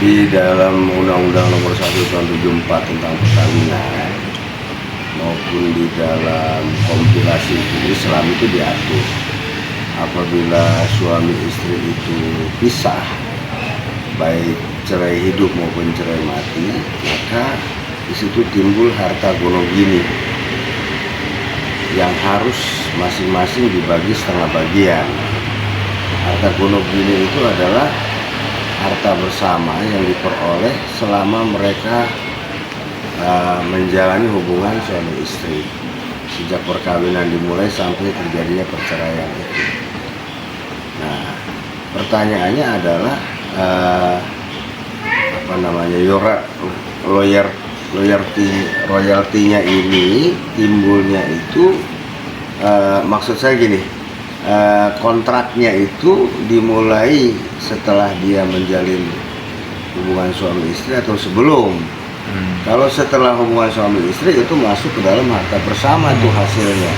Di dalam Undang-Undang Nomor 1 Tahun 74 tentang perkawinan maupun di dalam kompilasi Islam itu diatur apabila suami istri itu pisah, baik cerai hidup maupun cerai mati, maka di situ timbul harta gonogini yang harus masing-masing dibagi setengah bagian. Harta gonogini itu adalah harta bersama yang diperoleh selama mereka menjalani hubungan suami istri sejak perkawinan dimulai sampai terjadinya perceraian itu. Nah, pertanyaannya adalah royaltinya ini timbulnya itu maksud saya gini, kontraknya itu dimulai setelah dia menjalin hubungan suami istri atau sebelum. Kalau setelah hubungan suami istri itu masuk ke dalam harta bersama itu hasilnya,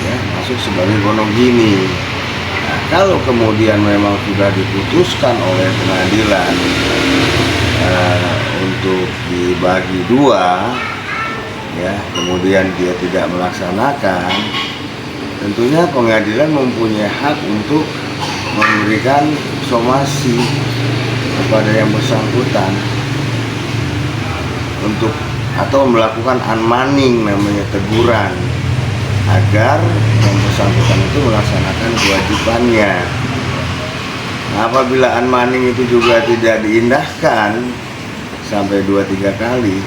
ya, masuk sebagai gonogini. Nah, kalau kemudian memang sudah diputuskan oleh pengadilan untuk dibagi dua, ya, kemudian dia tidak melaksanakan, tentunya pengadilan mempunyai hak untuk memberikan somasi kepada yang bersangkutan untuk atau melakukan unmanning, namanya teguran, agar yang bersangkutan itu melaksanakan kewajibannya. Nah, apabila unmanning itu juga tidak diindahkan sampai 2-3 kali,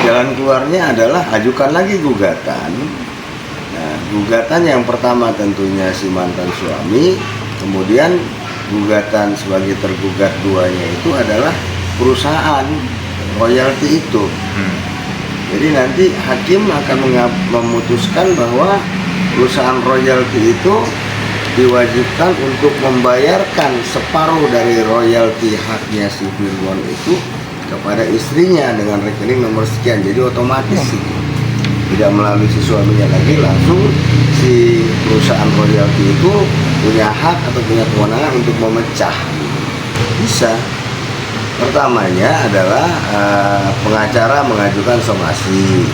jalan keluarnya adalah ajukan lagi gugatan. Nah, gugatan yang pertama tentunya si mantan suami, kemudian gugatan sebagai tergugat duanya itu adalah perusahaan royalti itu. Jadi nanti hakim akan memutuskan bahwa perusahaan royalti itu diwajibkan untuk membayarkan separuh dari royalti haknya si Virgon itu kepada istrinya dengan rekening nomor sekian. Jadi otomatis itu tidak melalui si suaminya lagi, langsung si perusahaan royalti itu punya hak atau punya kewenangan untuk memecah. Bisa. Pertamanya adalah pengacara mengajukan somasi.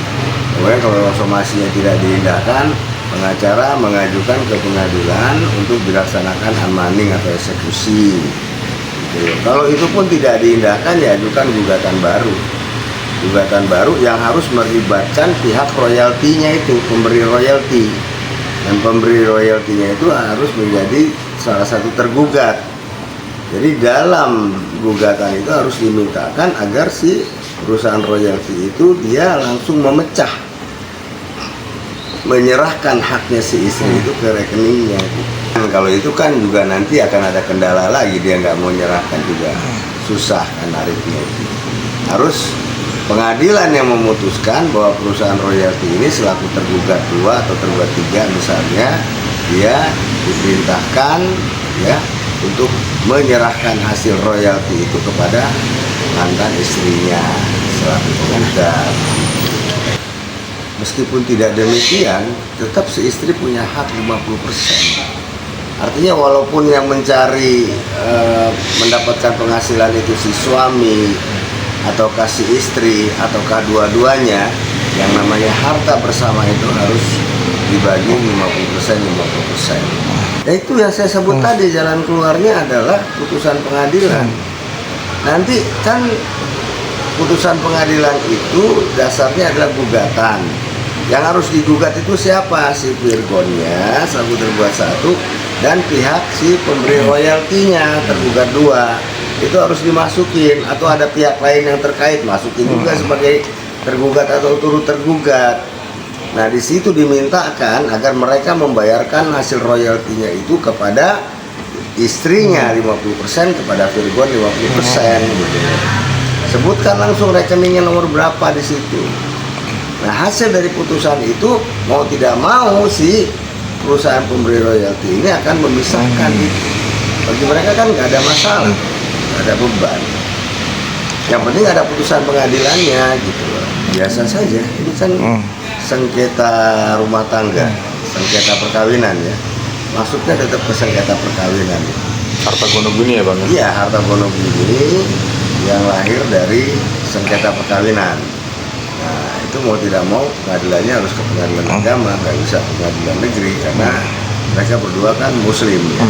Kemudian kalau somasinya tidak diindahkan, pengacara mengajukan ke pengadilan untuk dilaksanakan unmanning atau eksekusi. Kalau itu pun tidak diindahkan, ya ajukan gugatan baru. Gugatan baru yang harus melibatkan pihak royaltinya itu, pemberi royalti. Dan pemberi royaltinya itu harus menjadi salah satu tergugat. Jadi dalam gugatan itu harus dimintakan agar si perusahaan royalti itu dia langsung memecah, menyerahkan haknya si istri itu ke rekeningnya. Dan kalau itu kan juga nanti akan ada kendala lagi, dia nggak mau menyerahkan juga susah kan nariknya. Harus pengadilan yang memutuskan bahwa perusahaan royalti ini selaku tergugat 2 atau tergugat 3 misalnya, dia diperintahkan, ya, untuk menyerahkan hasil royalti itu kepada mantan istrinya selaku penggugat. Meskipun tidak demikian, tetap si istri punya hak 50%. Artinya walaupun yang mencari mendapatkan penghasilan itu si suami ataukah si istri ataukah dua-duanya, yang namanya harta bersama itu harus dibagi 50%. Nah, itu yang saya sebut tadi, jalan keluarnya adalah putusan pengadilan. Nanti kan putusan pengadilan itu dasarnya adalah gugatan. Yang harus digugat itu siapa? Si Virgonnya selaku tergugat 1 dan pihak si pemberi royaltinya tergugat 2. Itu harus dimasukin, atau ada pihak lain yang terkait masukin juga sebagai tergugat atau turut tergugat. Nah, di situ dimintakan agar mereka membayarkan hasil royaltinya itu kepada istrinya 50%, kepada Virgon 50%. Gitu. Sebutkan langsung rekeningnya nomor berapa di situ. Nah, hasil dari putusan itu mau tidak mau si perusahaan pemberi royalti ini akan memisahkan itu. Bagi mereka kan nggak ada masalah, nggak ada beban. Yang penting ada putusan pengadilannya gitu loh. Biasa saja. Ini kan sengketa rumah tangga, sengketa perkawinan ya. Masuknya tetap ke sengketa perkawinan. harta gono guni ya bang? Iya, harta gono guni yang lahir dari sengketa perkawinan. Nah, itu mau tidak mau pengadilannya harus ke pengadilan agama, nggak bisa pengadilan negeri karena mereka berdua kan muslim ya.